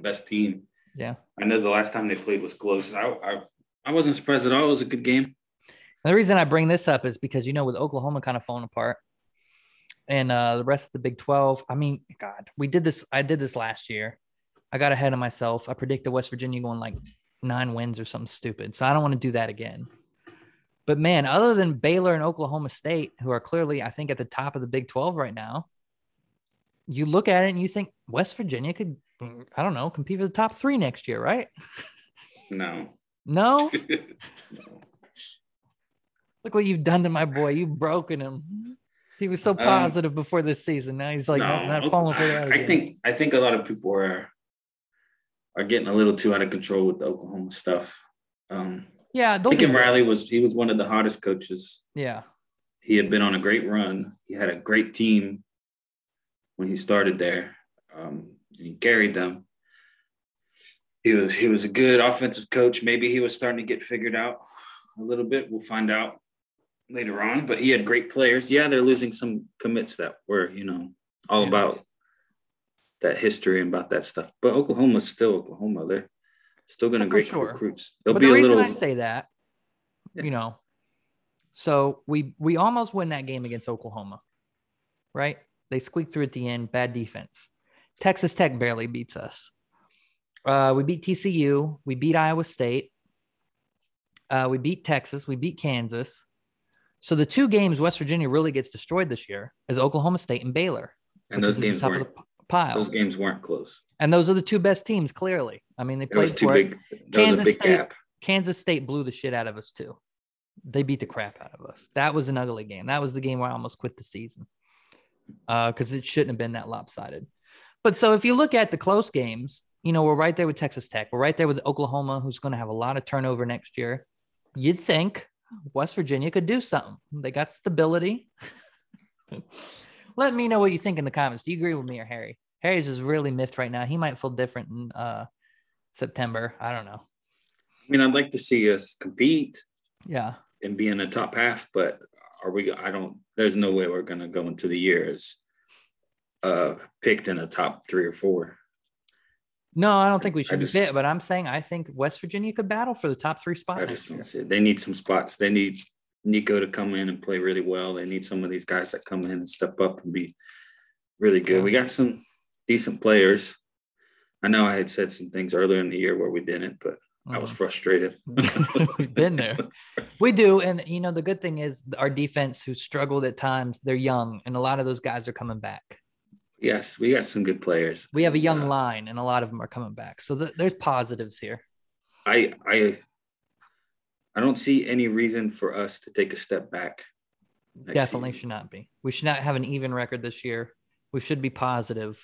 best team. Yeah. I know the last time they played was close. I wasn't surprised at all. It was a good game. And the reason I bring this up is because, with Oklahoma kind of falling apart and the rest of the Big 12, I mean, God, I did this last year. I got ahead of myself. I predicted West Virginia going like 9 wins or something stupid. So I don't want to do that again. But man, other than Baylor and Oklahoma State, who are clearly, I think, at the top of the Big 12 right now, you look at it and you think West Virginia could, I don't know, compete for the top 3 next year, right? No. No? Look what you've done to my boy. You've broken him. He was so positive before this season. Now he's like not falling for that again. I think a lot of people are getting a little too out of control with the Oklahoma stuff. Lincoln Riley was one of the hottest coaches. Yeah. He had been on a great run. He had a great team when he started there. He carried them. He was a good offensive coach. Maybe he was starting to get figured out a little bit. We'll find out later on. But he had great players. Yeah, they're losing some commits that were, all about that history and about that stuff. But Oklahoma's still Oklahoma. They're still going to great recruits. But the reason I say that, so we almost win that game against Oklahoma, right? They squeaked through at the end. Bad defense. Texas Tech barely beats us. We beat TCU. We beat Iowa State. We beat Texas. We beat Kansas. So the 2 games West Virginia really gets destroyed this year is Oklahoma State and Baylor. And those games weren't pile. Those games weren't close. And those are the 2 best teams, clearly. I mean, they played too big. That was a big gap. Kansas State blew the shit out of us, too. They beat the crap out of us. That was an ugly game. That was the game where I almost quit the season because it shouldn't have been that lopsided. But so if you look at the close games, we're right there with Texas Tech. We're right there with Oklahoma, who's going to have a lot of turnover next year. You'd think West Virginia could do something. They got stability. Let me know what you think in the comments. Do you agree with me or Harry? Harry's just really miffed right now. He might feel different in September. I don't know. I mean, I'd like to see us compete. Yeah. And be in the top half, but there's no way we're going to go into the year as picked in the top 3 or 4. No, I don't think we should be fit, but I'm saying I think West Virginia could battle for the top 3 spot. I just don't see it. They need some spots. They need Nico to come in and play really well. They need some of these guys that come in and step up and be really good. Yeah. We got some decent players. I know I had said some things earlier in the year where we didn't, but I was frustrated. We've been there. We do. And, the good thing is our defense, who struggled at times, they're young, and a lot of those guys are coming back. Yes, we got some good players. We have a young line, and a lot of them are coming back. So there's positives here. I don't see any reason for us to take a step back. Definitely should not be. We should not have an even record this year. We should be positive.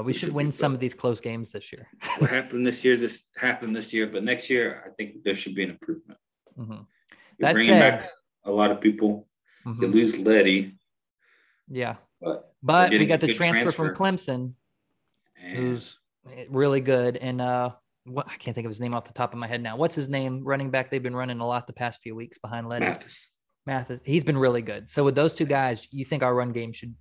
We should win some of these close games this year. What happened this year? This happened this year, but next year, I think there should be an improvement. Mm-hmm. You're bringing back a lot of people. Mm-hmm. You lose Letty. Yeah. But we got the transfer from Clemson, who's really good. And I can't think of his name off the top of my head now. What's his name? Running back they've been running a lot the past few weeks behind Letty. Mathis. He's been really good. So with those 2 guys, you think our run game should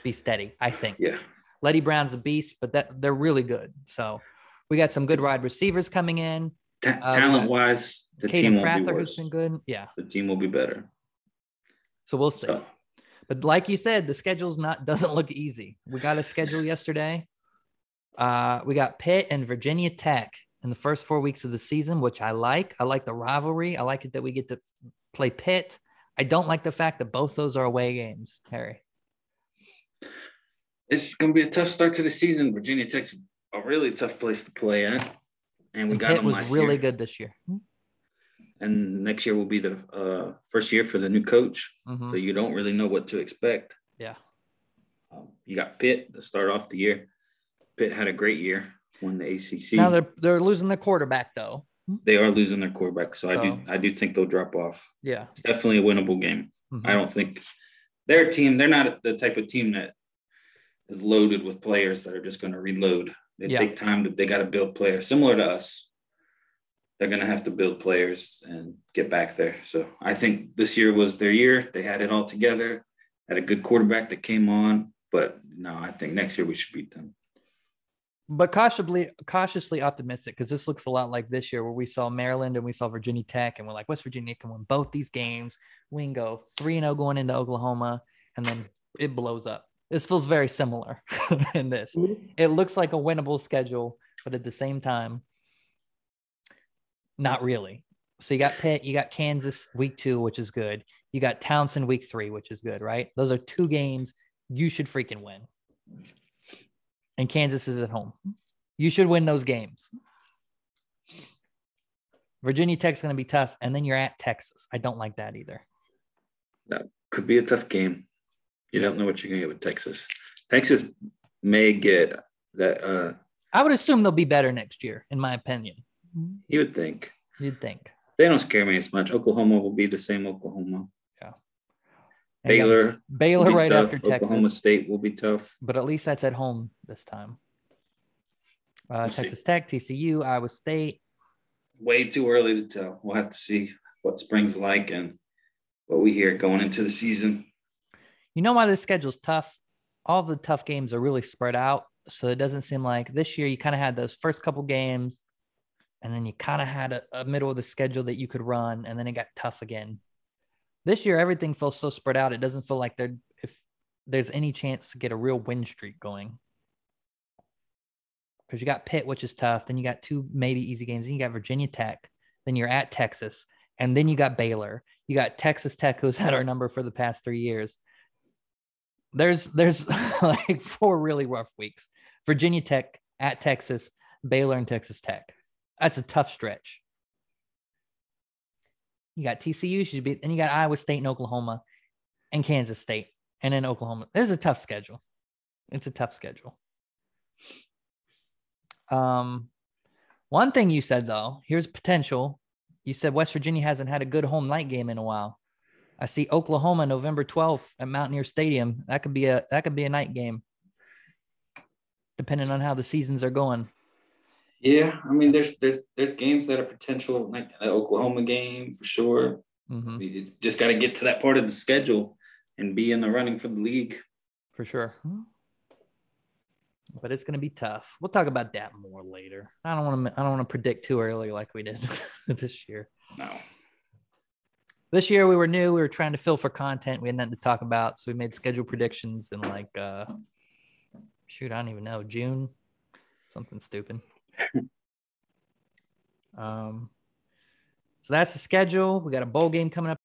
be steady, I think. Yeah. Letty Brown's a beast, but they're really good. So we got some good wide receivers coming in. Talent-wise, the team will be worse. Who's been good. Yeah. The team will be better. So we'll see. But like you said, the schedule's doesn't look easy. We got a schedule yesterday. We got Pitt and Virginia Tech in the first 4 weeks of the season, which I like. I like the rivalry. I like it that we get to play Pitt. I don't like the fact that both those are away games, Harry. It's going to be a tough start to the season. Virginia Tech's a really tough place to play at. And we got them last year. Pitt was really good this year. And next year will be the first year for the new coach. Mm-hmm. So you don't really know what to expect. Yeah. You got Pitt to start off the year. Pitt had a great year, won the ACC. Now they're losing their quarterback, though. They are losing their quarterback. So I do think they'll drop off. Yeah. It's definitely a winnable game. Mm-hmm. I don't think their team, they're not the type of team that is loaded with players that are just going to reload. They take time. They got to build players. Similar to us, they're going to have to build players and get back there. So I think this year was their year. They had it all together, had a good quarterback that came on. But no, I think next year we should beat them. But cautiously optimistic, because this looks a lot like this year where we saw Maryland and we saw Virginia Tech, and we're like, West Virginia can win both these games. We can go 3-0 going into Oklahoma, and then it blows up. This feels very similar in this. It looks like a winnable schedule, but at the same time, not really. So you got Pitt, you got Kansas week 2, which is good. You got Townsend week 3, which is good, right? Those are 2 games you should freaking win. And Kansas is at home. You should win those games. Virginia Tech's going to be tough, and then you're at Texas. I don't like that either. That could be a tough game. You don't know what you're going to get with Texas. Texas may get that. I would assume they'll be better next year, in my opinion. You would think. You'd think. They don't scare me as much. Oklahoma will be the same Oklahoma. Yeah. Baylor right tough. after Texas. Oklahoma State will be tough. But at least that's at home this time. Texas Tech, TCU, Iowa State. Way too early to tell. We'll have to see what spring's like and what we hear going into the season. You know why this schedule's tough? All the tough games are really spread out. So it doesn't seem like this year you kind of had those first couple games, and then you kind of had a middle of the schedule that you could run, and then it got tough again. This year, everything feels so spread out. It doesn't feel like if there's any chance to get a real win streak going. Because you got Pitt, which is tough. Then you got 2 maybe easy games. Then you got Virginia Tech. Then you're at Texas. And then you got Baylor. You got Texas Tech, who's had our number for the past 3 years. There's like 4 really rough weeks. Virginia Tech, at Texas, Baylor, and Texas Tech. That's a tough stretch. You got TCU, then you got Iowa State and Oklahoma and Kansas State and then Oklahoma. This is a tough schedule. It's a tough schedule. One thing you said, though, here's potential. You said West Virginia hasn't had a good home night game in a while. I see Oklahoma November 12th at Mountaineer Stadium. That could be a night game, depending on how the seasons are going. Yeah, I mean, there's games that are potential, like the Oklahoma game for sure. Mm-hmm. You just got to get to that part of the schedule and be in the running for the league. For sure. But it's going to be tough. We'll talk about that more later. I don't want to predict too early like we did this year. No. This year we were new. We were trying to fill for content. We had nothing to talk about, so we made schedule predictions in like I don't even know, June, something stupid. So that's the schedule. We got a bowl game coming up